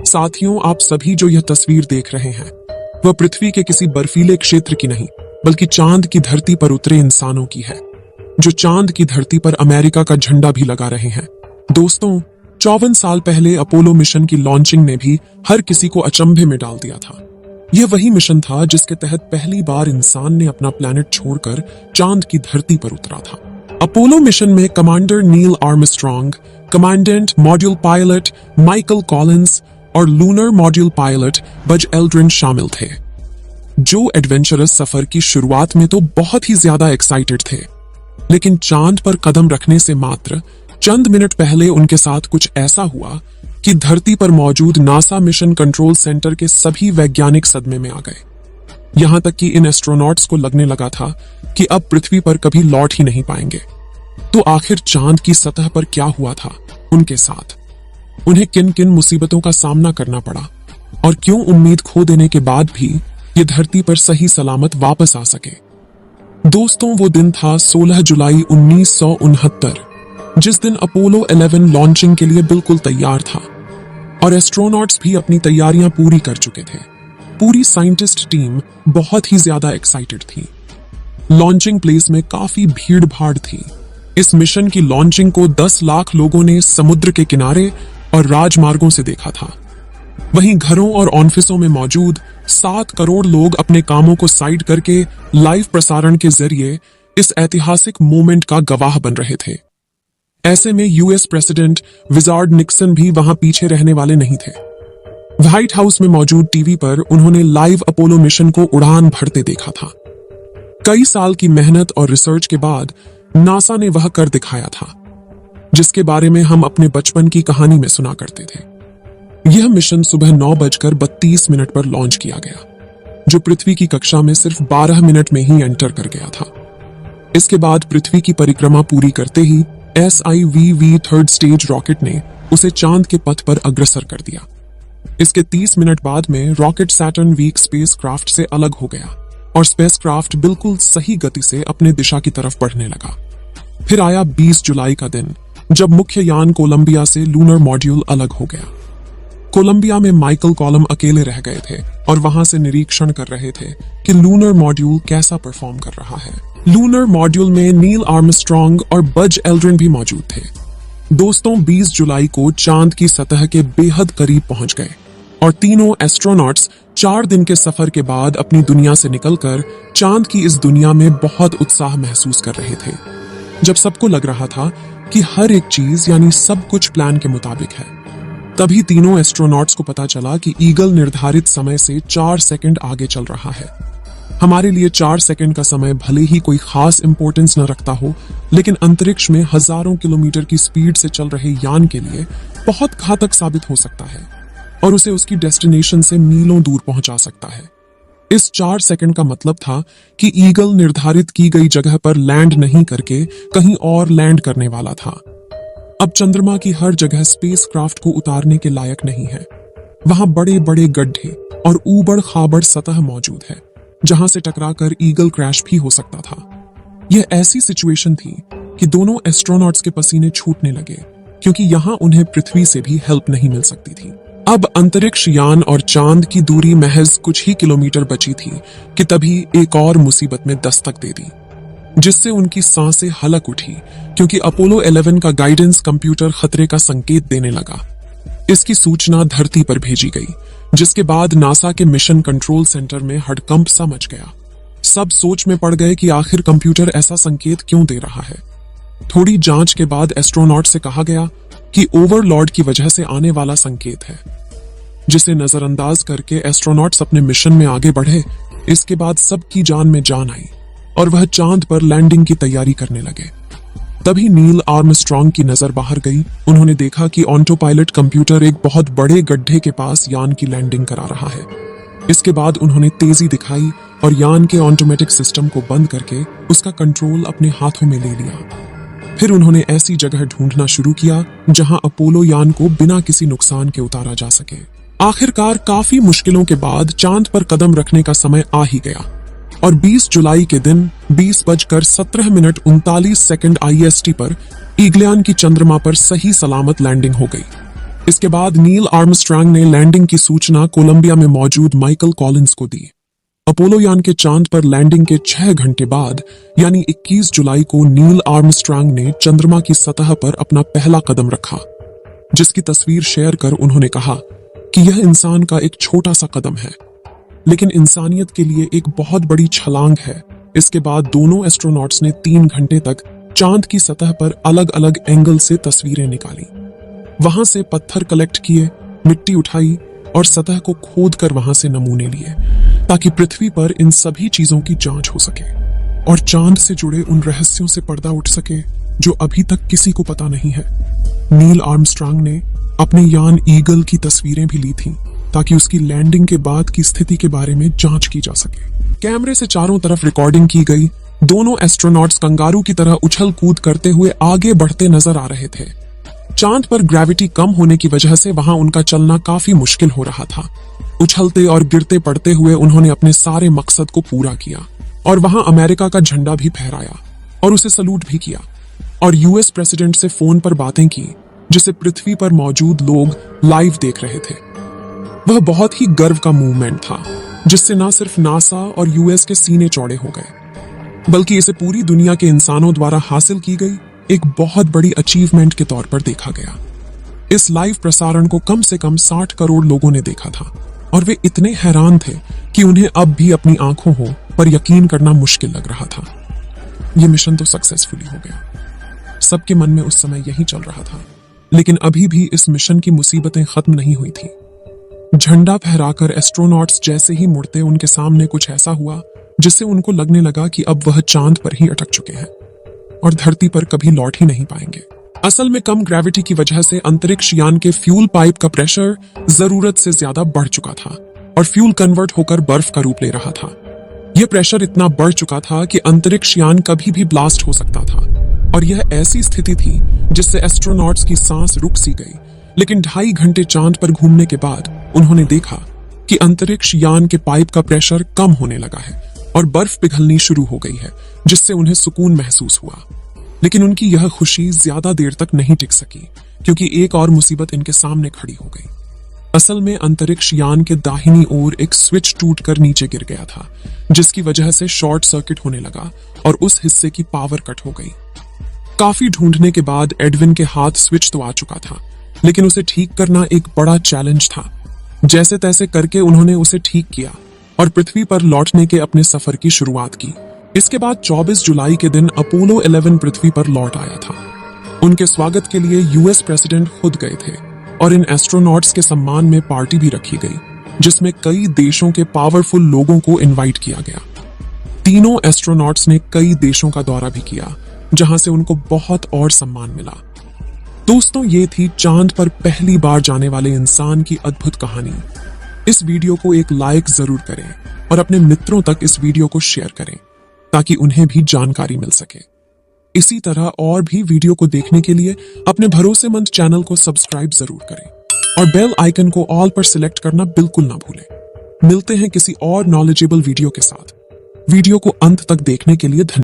साथियों, आप सभी जो यह तस्वीर देख रहे हैं वह पृथ्वी के किसी बर्फीले क्षेत्र की नहीं बल्कि चांद की धरती पर उतरे इंसानों की है, जो चांद की धरती पर अमेरिका का झंडा भी लगा रहे हैं। दोस्तों, 54 साल पहले अपोलो मिशन की लॉन्चिंग ने भी हर किसी को अचंभे में डाल दिया था। यह वही मिशन था जिसके तहत पहली बार इंसान ने अपना प्लेनेट छोड़कर चांद की धरती पर उतरा था। अपोलो मिशन में commander Neil Armstrong, commandant module pilot Michael Collins और lunar module pilot Buzz Aldrin शामिल थे, जो एडवेंचरस सफर की शुरुआत में तो बहुत ही ज्यादा एक्साइटेड थे, लेकिन चांद पर कदम रखने से मात्र चंद मिनट पहले उनके साथ कुछ ऐसा हुआ कि धरती पर मौजूद नासा मिशन कंट्रोल सेंटर के सभी वैज्ञानिक सदमे में आ गए। यहां तक कि इन एस्ट्रोनॉट्स को लगने लगा था कि अब पृथ्वी पर कभी लौट ही नहीं पाएंगे। तो आखिर चांद की सतह पर क्या हुआ था उनके साथ? उन्हें किन किन मुसीबतों का सामना करना पड़ा और क्यों उम्मीद खो देने के बाद भी ये धरती पर सही सलामत वापस आ सके? दोस्तों, वो दिन था 16 जुलाई 1969, जिस दिन अपोलो 11 लॉन्चिंग के लिए बिल्कुल तैयार था और एस्ट्रोनॉट्स भी अपनी तैयारियां पूरी कर चुके थे। पूरी साइंटिस्ट टीम बहुत ही ज्यादा एक्साइटेड थी। लॉन्चिंग प्लेस में काफी भीड़ भाड़ थी। इस मिशन की लॉन्चिंग को 10 लाख लोगों ने समुद्र के किनारे और राजमार्गों से देखा था। वहीं घरों और ऑफिसों में मौजूद 7 करोड़ लोग अपने कामों को साइड करके लाइव प्रसारण के जरिए इस ऐतिहासिक मोमेंट का गवाह बन रहे थे। ऐसे में यूएस प्रेसिडेंट विजार्ड निक्सन भी वहां पीछे रहने वाले नहीं थे। व्हाइट हाउस में मौजूद टीवी पर उन्होंने लाइव अपोलो मिशन को उड़ान भरते देखा था। कई साल की मेहनत और रिसर्च के बाद नासा ने वह कर दिखाया था जिसके बारे में हम अपने बचपन की कहानी में सुना करते थे। यह मिशन सुबह 9:32 पर लॉन्च किया गया, जो पृथ्वी की कक्षा में सिर्फ 12 मिनट में ही एंटर कर गया था। इसके बाद पृथ्वी की परिक्रमा पूरी करते ही SIVV थर्ड स्टेज रॉकेट ने उसे चांद के पथ पर अग्रसर कर दिया। इसके 30 मिनट बाद में रॉकेट सैटर्न वीक स्पेसक्राफ्ट से अलग हो गया और स्पेसक्राफ्ट बिल्कुल सही गति से अपने दिशा की तरफ बढ़ने लगा। फिर आया 20 जुलाई का दिन, जब मुख्य यान कोलंबिया से लूनर मॉड्यूल अलग हो गया। कोलंबिया में माइकल कॉलम अकेले रह गए थे और वहां से निरीक्षण कर रहे थे कि लूनर मॉड्यूल कैसा परफॉर्म कर रहा है। लूनर मॉड्यूल में नील आर्मस्ट्रॉन्ग और बज एल्ड्रिन भी मौजूद थे। दोस्तों, 20 जुलाई को चांद की सतह के बेहद करीब पहुंच गए और तीनों एस्ट्रोनॉट्स 4 दिन के सफर के बाद अपनी दुनिया से निकलकर चांद की इस दुनिया में बहुत उत्साह महसूस कर रहे थे। जब सबको लग रहा था कि हर एक चीज यानी सब कुछ प्लान के मुताबिक है, तभी तीनों एस्ट्रोनॉट्स को पता चला कि ईगल निर्धारित समय से 4 सेकंड आगे चल रहा है। हमारे लिए 4 सेकंड का समय भले ही कोई खास इंपॉर्टेंस न रखता हो, लेकिन अंतरिक्ष में हजारों किलोमीटर की स्पीड से चल रहे यान के लिए बहुत घातक साबित हो सकता है और उसे उसकी डेस्टिनेशन से मीलों दूर पहुंचा सकता है। इस 4 सेकंड का मतलब था कि ईगल निर्धारित की गई जगह पर लैंड नहीं करके कहीं और लैंड करने वाला था। अब चंद्रमा की हर जगह स्पेसक्राफ्ट को उतारने के लायक नहीं है। वहां बड़े बड़े गड्ढे और ऊबड़ खाबड़ सतह मौजूद है, जहां से टकराकर ईगल क्रैश भी हो सकता था। यह ऐसी सिचुएशन थी कि दोनों एस्ट्रोनॉट्स के पसीने छूटने लगे, क्योंकि यहां उन्हें पृथ्वी से भी हेल्प नहीं मिल सकती थी। अब अंतरिक्ष यान और चांद की दूरी महज कुछ ही किलोमीटर बची थी कि तभी एक और मुसीबत में दस्तक दे दी, जिससे उनकी सांसें हलक उठी, क्योंकि अपोलो 11 का गाइडेंस कंप्यूटर खतरे का संकेत देने लगा। इसकी सूचना धरती पर भेजी गई, जिसके बाद नासा के मिशन कंट्रोल सेंटर में हड़कंप सा मच गया। सब सोच में पड़ गए कि आखिर कंप्यूटर ऐसा संकेत क्यों दे रहा है। थोड़ी जांच के बाद एस्ट्रोनॉट से कहा गया कि ओवरलॉर्ड की वजह से आने वाला संकेत है, जिसे नजरअंदाज करके एस्ट्रोनॉट्स अपने मिशन में आगे बढ़े। इसके बाद सबकी जान में जान आई और वह चांद पर लैंडिंग की तैयारी करने लगे। तभी नील आर्मस्ट्रॉन्ग की नजर बाहर गई। उन्होंने देखा कि ऑटो पायलट कंप्यूटर एक बहुत बड़े गड्ढे के पास यान की लैंडिंग करा रहा है। इसके बाद उन्होंने तेजी दिखाई और यान के ऑटोमेटिक सिस्टम को बंद करके उसका कंट्रोल अपने हाथों में ले लिया। फिर उन्होंने ऐसी जगह ढूंढना शुरू किया जहां अपोलो यान को बिना किसी नुकसान के उतारा जा सके। आखिरकार काफी मुश्किलों के बाद चांद पर कदम रखने का समय आ ही गया और 20 जुलाई के दिन 20:17:39 IST पर ईगलयान की चंद्रमा पर सही सलामत लैंडिंग हो गई। इसके बाद नील आर्मस्ट्रांग ने लैंडिंग की सूचना कोलंबिया में मौजूद माइकल कॉलिंस को दी। अपोलो यान के चांद पर लैंडिंग के 6 घंटे बाद यानी 21 जुलाई को नील आर्मस्ट्रांग ने चंद्रमा की सतह पर अपना पहला कदम रखा, जिसकी तस्वीर शेयर कर उन्होंने कहा कि यह इंसान का एक छोटा सा कदम है, लेकिन इंसानियत के लिए एक बहुत बड़ी छलांग है। इसके बाद दोनों एस्ट्रोनॉट्स ने 3 घंटे तक चांद की सतह पर अलग अलग एंगल से तस्वीरें निकाली। वहां से पत्थर कलेक्ट किए, मिट्टी उठाई और सतह को खोद कर वहां से नमूने लिए, ताकि पृथ्वी पर इन सभी चीजों की जांच हो सके और चांद से जुड़े उन रहस्यों से पर्दा उठ सके जो अभी तक किसी को पता नहीं है। नील आर्मस्ट्रांग ने अपने यान ईगल की तस्वीरें भी ली थीं, ताकि उसकी लैंडिंग के बाद की स्थिति के बारे में जांच की जा सके। कैमरे से चारों तरफ रिकॉर्डिंग की गई। दोनों एस्ट्रोनॉट्स कंगारू की तरह उछल कूद करते हुए आगे बढ़ते नजर आ रहे थे। चांद पर ग्रेविटी कम होने की वजह से वहां उनका चलना काफी मुश्किल हो रहा था। उछलते और गिरते पड़ते हुए उन्होंने अपने सारे मकसद को पूरा किया और वहां अमेरिका का झंडा भी फहराया और उसे सलूट भी किया और यूएस प्रेसिडेंट से फोन पर बातें की, जिसे पृथ्वी पर मौजूद लोग लाइव देख रहे थे। वह बहुत ही गर्व का मूवमेंट था, जिससे न सिर्फ नासा और यूएस के सीने चौड़े हो गए, बल्कि इसे पूरी दुनिया के इंसानों द्वारा हासिल की गई एक बहुत बड़ी अचीवमेंट के तौर पर देखा गया। इस लाइव प्रसारण को कम से कम 60 करोड़ लोगों ने देखा था और वे इतने हैरान थे कि उन्हें अब भी अपनी आंखों पर यकीन करना मुश्किल लग रहा था। यह मिशन तो सक्सेसफुली हो गया। सबके मन में उस समय यही चल रहा था, लेकिन अभी भी इस मिशन की मुसीबतें खत्म नहीं हुई थी। झंडा फहराकर एस्ट्रोनॉट्स जैसे ही मुड़ते उनके सामने कुछ ऐसा हुआ जिससे उनको लगने लगा कि अब वह चांद पर ही अटक चुके हैं और धरती पर कभी लौट ही नहीं पाएंगे। असल में कम ग्रेविटी की वजह से अंतरिक्ष यान के फ्यूल पाइप का प्रेशर जरूरत से ज्यादा बढ़ चुका था और फ्यूल कन्वर्ट होकर बर्फ का रूप ले रहा था। यह प्रेशर इतना बढ़ चुका था कि अंतरिक्ष यान कभी भी ब्लास्ट हो सकता था और यह ऐसी स्थिति थी जिससे एस्ट्रोनॉट्स की सांस रुक सी गई। लेकिन 2.5 घंटे चांद पर घूमने के बाद उन्होंने देखा कि अंतरिक्ष यान के पाइप का प्रेशर कम होने लगा है और बर्फ पिघलनी शुरू हो गई है, जिससे उन्हें सुकून महसूस हुआ। लेकिन उनकी यह खुशी ज्यादा देर तक नहीं टिक सकी, क्योंकि एक और मुसीबत इनके सामने खड़ी हो गई। असल में अंतरिक्ष यान के दाहिनी ओर एक स्विच टूटकर नीचे गिर गया था, जिसकी वजह से शॉर्ट सर्किट होने लगा और उस हिस्से की पावर कट हो गई। काफी ढूंढने के बाद एडविन के हाथ स्विच तो आ चुका था, लेकिन उसे ठीक करना एक बड़ा चैलेंज था। जैसे तैसे करके उन्होंने उसे ठीक किया और पृथ्वी पर लौटने के अपने सफर की शुरुआत की। इसके बाद 24 जुलाई के दिन अपोलो 11 पृथ्वी पर लौट आया था। उनके स्वागत के लिए यूएस प्रेसिडेंट खुद गए थे और इन एस्ट्रोनॉट्स के सम्मान में पार्टी भी रखी गई, जिसमें कई देशों के पावरफुल लोगों को इनवाइट किया गया। तीनों एस्ट्रोनॉट्स ने कई देशों का दौरा भी किया, जहां से उनको बहुत और सम्मान मिला। दोस्तों, ये थी चांद पर पहली बार जाने वाले इंसान की अद्भुत कहानी। इस वीडियो को एक लाइक जरूर करें और अपने मित्रों तक इस वीडियो को शेयर करें, ताकि उन्हें भी जानकारी मिल सके। इसी तरह और भी वीडियो को देखने के लिए अपने भरोसेमंद चैनल को सब्सक्राइब जरूर करें और बेल आइकन को ऑल पर सिलेक्ट करना बिल्कुल ना भूलें। मिलते हैं किसी और नॉलेजेबल वीडियो के साथ। वीडियो को अंत तक देखने के लिए धन्यवाद।